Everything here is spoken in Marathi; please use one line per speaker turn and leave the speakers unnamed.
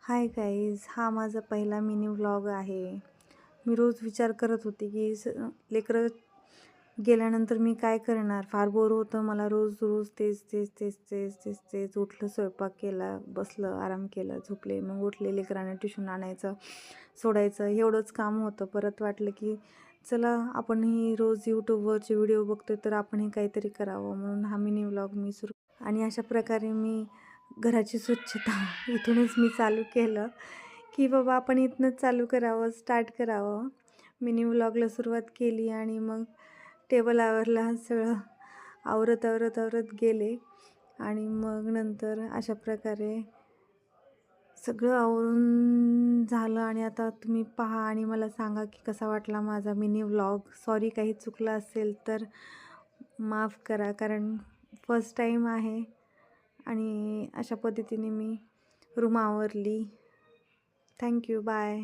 हाय गाईज, हा माझा पहिला मिनी व्लॉग आहे. मी रोज विचार करत होते की लेकरं गेल्यानंतर मी काय करणार. फार बोर होतं मला. रोज रोज तेच तेच तेच तेच तेच तेच उठलं, स्वयंपाक केला, बसलं, आराम केला, झोपले, मग उठले, लेकरांना ट्युशन आणायचं, सोडायचं, एवढंच काम होतं. परत वाटलं की चला आपणही रोज यूट्यूबवरचे व्हिडिओ बघतोय तर आपणही काहीतरी करावं, म्हणून हा मिनी व्लॉग मी सुरू. आणि अशा प्रकारे मी घराची स्वच्छता इथूनच मी चालू केलं की बाबा आपण इथनंच चालू करावं, स्टार्ट करावं. मिनी व्लॉगला सुरुवात केली आणि मग टेबल आवरला, सगळं आवरत आवरत आवरत गेले आणि मग नंतर अशा प्रकारे सगळं आवरून झालं. आणि आता तुम्ही पहा आणि मला सांगा की कसा वाटला माझा मिनी व्लॉग. सॉरी काही चुकलं असेल तर माफ करा, कारण फर्स्ट टाईम आहे आणि अशा पद्धतीने मी रूम आवरली. Thank you, bye.